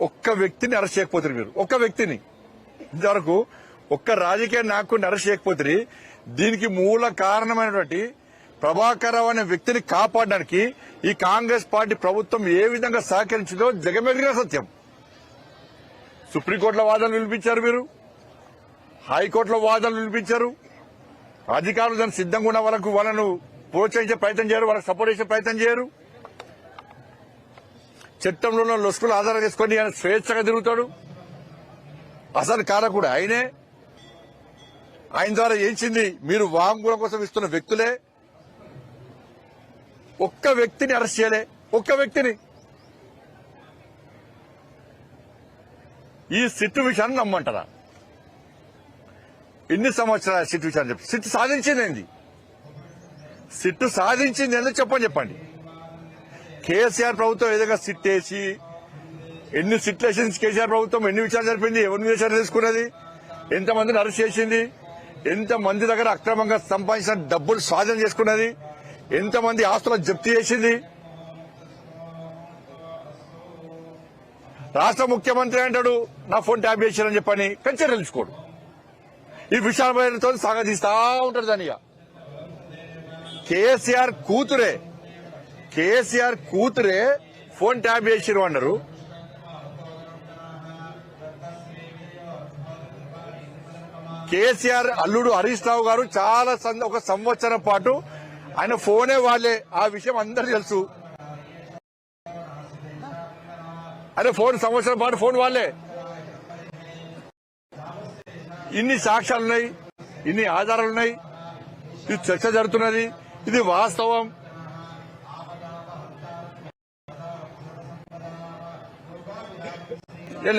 ఒక్క వ్యక్తిని అరెస్ట్ చేయకపోతారు మీరు, ఒక్క వ్యక్తిని ఇంతవరకు ఒక్క రాజకీయ నాయకుడిని అరెస్ట్ చేయకపోతే దీనికి మూల కారణమైనటువంటి ప్రభాకర్ రావు అనే వ్యక్తిని కాపాడడానికి ఈ కాంగ్రెస్ పార్టీ ప్రభుత్వం ఏ విధంగా సహకరించిందో జగమెగిన సత్యం. సుప్రీంకోర్టులో వాదనలు వినిపించారు, మీరు హైకోర్టులో వాదనలు వినిపించారు. అధికారులు దానికి సిద్ధంగా ఉన్న వాళ్ళను ప్రోత్సహించే ప్రయత్నం చేయరు, వాళ్ళకి సపోర్ట్ చేసే ప్రయత్నం చేయరు. చట్టంలో ఉన్న లొసుకులు ఆధారం చేసుకొని ఆయన స్వేచ్ఛగా తిరుగుతాడు. అసలు కారకుడు ఆయనే. ఆయన ద్వారా ఏంచింది మీరు వాంగ్మూలం కోసం ఇస్తున్న వ్యక్తులే. ఒక్క వ్యక్తిని అరెస్ట్ చేయలే, ఒక్క వ్యక్తిని. ఈ సిట్టు విషయాన్ని నమ్మంటారా? ఎన్ని సంవత్సరాల సిట్టు విషయాన్ని చెప్పి సిట్టు సాధించింది ఏంది? సిట్టు సాధించింది ఏందో చెప్పండి. కేసీఆర్ ప్రభుత్వం ఏదైనా సిట్ వేసి ఎన్ని సిట్లు వేసింది కేసీఆర్ ప్రభుత్వం, ఎన్ని విషయాలు జరిపింది, ఎవరిని విషయాలు తెలుసుకున్నది, ఎంతమందిని అరెస్ట్ చేసింది, ఎంతమంది దగ్గర అక్రమంగా సంపాదించిన డబ్బులు స్వాధీనం చేసుకున్నది, ఎంతమంది ఆస్తులను జప్తు చేసింది. రాష్ట్ర ముఖ్యమంత్రి అంటాడు నా ఫోన్ ట్యాప్ చేశారని చెప్పని కంచె తెలుసుకోడు. ఈ విషయాలతో సాగదీస్తా ఉంటాడు. దానిగా కేసీఆర్ కూతురే ఫోన్ ట్యాప్ చేసిరు అన్నారు. కేసీఆర్ అల్లుడు హరీష్ రావు గారు చాలా ఒక సంవత్సరం పాటు ఆయన ఫోనే వాళ్లే, ఆ విషయం అందరూ తెలుసు. అదే సంవత్సరం పాటు ఫోన్ వాళ్లే. ఇన్ని సాక్ష్యాలున్నాయి, ఇన్ని ఆధారాలున్నాయి, ఇది చర్చ జరుగుతున్నది, ఇది వాస్తవం.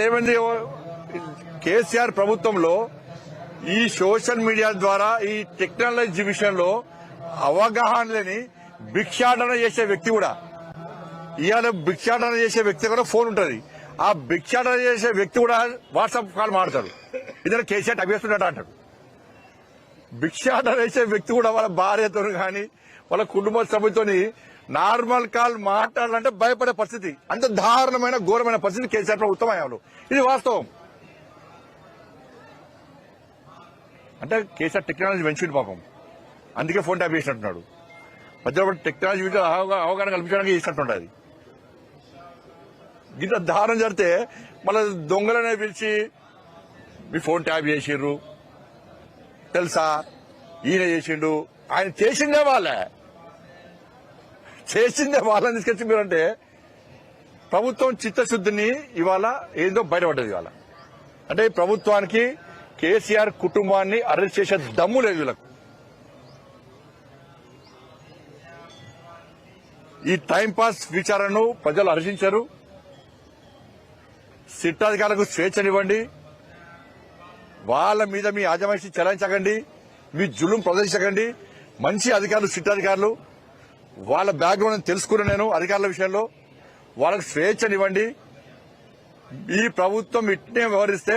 ఏమైంది? కేసీఆర్ ప్రభుత్వంలో ఈ సోషల్ మీడియా ద్వారా ఈ టెక్నాలజీ విషయంలో అవగాహన లేని భిక్షాటన చేసే వ్యక్తి కూడా, ఇవాళ భిక్షాటన చేసే వ్యక్తి కూడా ఫోన్ ఉంటుంది. ఆ భిక్షాటన చేసే వ్యక్తి కూడా వాట్సాప్ కాల్ మాడతాడు. ఇద్దరు కేసీఆర్ అభ్యస్తున్నాడు అంటాడు. భిక్షాటన చేసే వ్యక్తి కూడా వాళ్ళ భార్యతో కానీ వాళ్ళ కుటుంబ సభ్యులతో నార్మల్ కాల్ మాట్లాడాలంటే భయపడే పరిస్థితి, అంత దారుణమైన ఘోరమైన పరిస్థితి కేసీఆర్ ప్రభుత్వం అయ్యారు. ఇది వాస్తవం. అంటే కేసీఆర్ టెక్నాలజీ పెంచింది పాపం, అందుకే ఫోన్ ట్యాప్ చేసినట్టున్నాడు. మధ్యలో టెక్నాలజీ అవగాహన కల్పించడానికి చేసినట్టుండదు. ఇంత దారుణం జరిగితే మళ్ళీ దొంగలనే పిలిచి మీ ఫోన్ ట్యాప్ చేసిర్రు తెలుసా, ఈయన చేసిండు, ఆయన చేసిందే వాళ్ళని తీసుకొచ్చి మీరంటే ప్రభుత్వం చిత్తశుద్ధిని ఇవాళ ఏందో బయటపడ్డది. ఇవాళ అంటే ప్రభుత్వానికి కేసీఆర్ కుటుంబాన్ని అరెస్ట్ చేసే దమ్ము లేదు వీళ్ళకు. ఈ టైంపాస్ విచారణను ప్రజలు హర్షించారు. సిట్ అధికారులకు స్వేచ్ఛనివ్వండి, వాళ్ళ మీద మీ ఆజమాయిషి చెలాయించకండి, మీ జులుం ప్రదర్శించకండి. మంచి అధికారులు, సిట్ అధికారులు, వాళ్ళ బ్యాక్గ్రౌండ్ తెలుసుకున్నా నేను అధికారుల విషయంలో, వాళ్ళకు స్వేచ్ఛనివ్వండి. ఈ ప్రభుత్వం ఇట్నే వ్యవహరిస్తే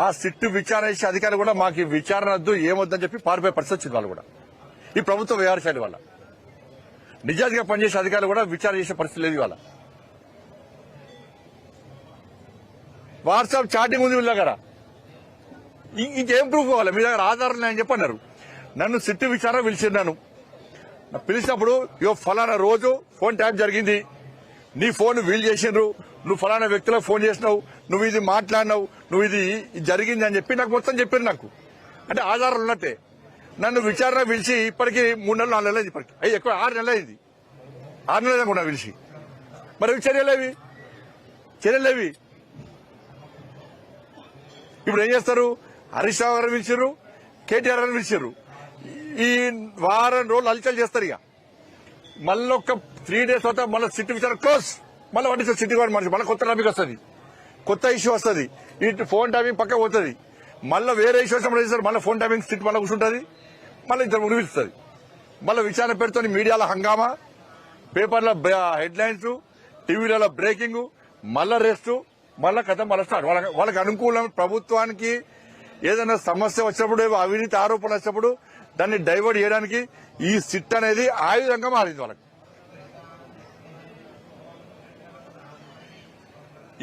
ఆ సిట్టు విచారణ చేసే అధికారులు కూడా మాకు విచారణ వద్దు ఏమొద్దని చెప్పి పారిపోయే పరిస్థితి వచ్చింది. వాళ్ళు కూడా ఈ ప్రభుత్వం వ్యవహారశాలి వల్ల నిజాయితీగా పనిచేసే అధికారులు కూడా విచారణ చేసే పరిస్థితి లేదు. ఇవాళ వాట్సాప్ చాటింగ్ ఉంది వీళ్ళ దగ్గర, ఇంకేం ప్రూఫ్ కావాలి? మీ దగ్గర ఆధారాలు అని చెప్పన్నారు. నన్ను సిట్టు విచారణ పిలిచిన్నాను. పిలిచినప్పుడు ఫలానా రోజు ఫోన్ ట్యాప్ జరిగింది, నీ ఫోన్ వీల్ చేసిండ్రు, నువ్వు ఫలానా వ్యక్తులకు ఫోన్ చేసినావు, నువ్వు ఇది మాట్లాడినావు, నువ్వు ఇది జరిగింది అని చెప్పి నాకు మొత్తం చెప్పారు. నాకు అంటే ఆధారాలు ఉన్నట్టే. నన్ను విచారణ పిలిచి ఇప్పటికీ 3 నెలలు 4 నెలలు ఇప్పటికి ఎక్కువ 6 నెలలు అయింది. 6 నెలలు కూడా పిలిచి మరి చర్యలేవి? ఇప్పుడు ఏం చేస్తారు? హరీష్ రావు గారు పిలిచారు, కేటీఆర్ గారు పిలిచారు. ఈ వారం రోజులు అలచలు చేస్తారు. ఇక మళ్ళీ ఒక 3 days తర్వాత మళ్ళీ సిట్టు విచారణ క్లోజ్, మళ్ళీ పట్టిస్తారు సిట్టు గారు మనిషి, మళ్ళీ కొత్త టాపిక్ వస్తుంది, కొత్త ఇష్యూ వస్తుంది. ఇటు ఫోన్ ట్యాపింగ్ పక్క పోతుంది, మళ్ళీ వేరే ఇష్యూ వచ్చినప్పుడు చేస్తారు, మళ్ళీ ఫోన్ ట్యాపింగ్ సిట్ మళ్ళీ కూర్చుంటుంది, మళ్ళీ ఇద్దరు మునిపిస్తుంది. మళ్ళీ విచారణ పెడుతుంది. మీడియాలో హంగామా, పేపర్ల హెడ్లైన్స్, టీవీలలో బ్రేకింగ్, మళ్ళా రెస్ట్, మళ్ళా కథ మళ్ళీ స్టార్ట్. వాళ్ళకి అనుకూలం. ప్రభుత్వానికి ఏదైనా సమస్య వచ్చినప్పుడు, అవినీతి ఆరోపణలు వచ్చినప్పుడు దాన్ని డైవర్ట్ చేయడానికి ఈ సిట్ అనేది ఆయుధంగా మారింది వాళ్ళకి.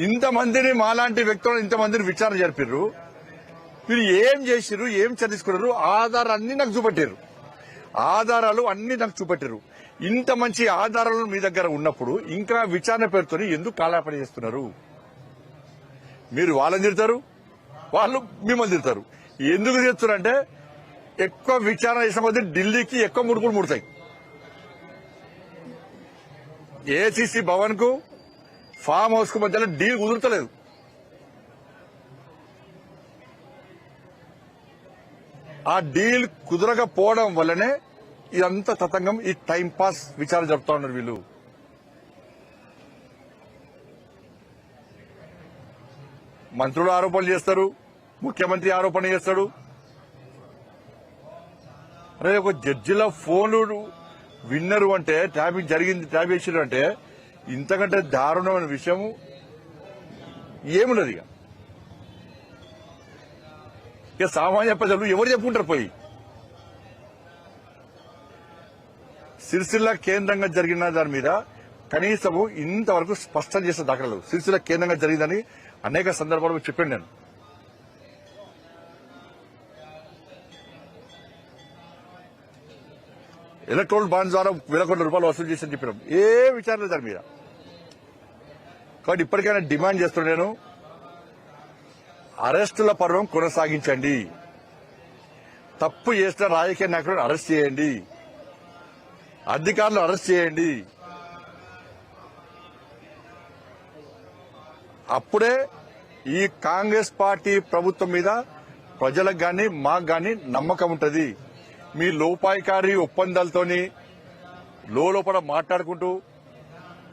ఇంతమందిని మాలాంటి వ్యక్తులను ఇంతమందిని విచారణ జరిపారు. మీరు ఏం చేసిర్రు, ఏం చదివించుకున్నారు, ఆధారాలు అన్ని నాకు చూపెట్టారు. ఆధారాలు అన్ని నాకు చూపెట్టారు. ఇంత మంచి ఆధారాలు మీ దగ్గర ఉన్నప్పుడు ఇంకా విచారణ పేరుతో ఎందుకు కాలాపన చేస్తున్నారు? మీరు వాళ్ళని తిడతారు, వాళ్ళు మిమ్మల్ని తిడతారు. ఎందుకు చేస్తున్నారంటే ఎక్కువ విచారణ చేసిన కొద్దీ ఢిల్లీకి ఎక్కువ ముడుపులు ముడతాయి. ఏసీసీ భవన్ కు ఫామ్ హౌస్ కు మధ్యలో డీల్ కుదురుతలేదు. ఆ డీల్ కుదరకపోవడం వల్లనే ఇదంతా తతంగం, ఈ టైం పాస్ విచారణ జరుపుతా ఉన్నారు వీళ్ళు. మంత్రులు ఆరోపణలు చేస్తారు, ముఖ్యమంత్రి ఆరోపణ చేస్తాడు. అరే ఒక జడ్జిల ఫోన్లు విన్నరు అంటే ట్యాపింగ్ జరిగింది, ట్యాప్ చేసిరు అంటే ఇంతకంటే దారుణమైన విషయం ఏమున్నది? ఇక సామాన్య ప్రజలు ఎవరు చెప్పుకుంటారు? పోయి సిరిసిల్ల కేంద్రంగా జరిగిన దాని మీద కనీసము ఇంతవరకు స్పష్టం చేసిన దాఖలాలు. సిరిసిల్ల కేంద్రంగా జరిగిందని అనేక సందర్భాల్లో చెప్పాను నేను. ఎలక్ట్రోల్ బాండ్ ద్వారా వేల కోట్ల రూపాయలు వసూలు చేసి చెప్పినాం. ఏ విచారణ దాని మీద. కాబట్టి ఇప్పటికైనా డిమాండ్ చేస్తున్నాను నేను, అరెస్టుల పర్వం కొనసాగించండి. తప్పు చేసిన రాజకీయ నాయకులను అరెస్ట్ చేయండి, అధికారులను అరెస్ట్ చేయండి. అప్పుడే ఈ కాంగ్రెస్ పార్టీ ప్రభుత్వం మీద ప్రజలకు గాని మాకు గాని నమ్మకం ఉంటది. మీ లోపాయికారి ఒప్పందాలతోని లోపల మాట్లాడుకుంటూ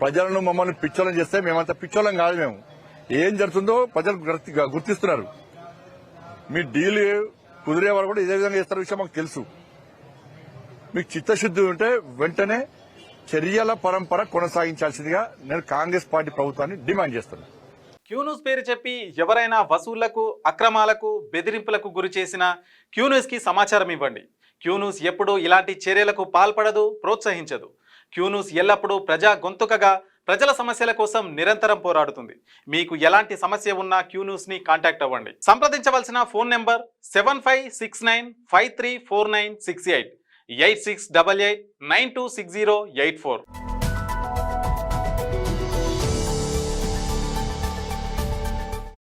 ప్రజలను మమ్మల్ని పిచ్చోళం చేస్తే మేమంతా పిచ్చోళం కాదు. మేము ఏం జరుగుతుందో ప్రజలు గుర్తిస్తున్నారు. మీ డీల్ కుదిరే వారు కూడా ఇదే విధంగా చేస్తున్న విషయం మాకు తెలుసు. మీకు చిత్తశుద్ధి ఉంటే వెంటనే చర్యల పరంపర కొనసాగించాల్సిందిగా నేను కాంగ్రెస్ పార్టీ ప్రభుత్వాన్ని డిమాండ్ చేస్తున్నాను. క్యూన్యూస్ పేరు చెప్పి ఎవరైనా వసూళ్లకు, అక్రమాలకు, బెదిరింపులకు గురి చేసిన క్యూన్యూస్ కి సమాచారం ఇవ్వండి. క్యూన్యూస్ ఎప్పుడూ ఇలాంటి చర్యలకు పాల్పడదు, ప్రోత్సహించదు. క్యూన్యూస్ ఎల్లప్పుడూ ప్రజా గొంతుకగా ప్రజల సమస్యల కోసం నిరంతరం పోరాడుతుంది. మీకు ఎలాంటి సమస్య ఉన్నా క్యూన్యూస్ ని కాంటాక్ట్ అవ్వండి. సంప్రదించవలసిన ఫోన్ నెంబర్ 7569534968 8688926084.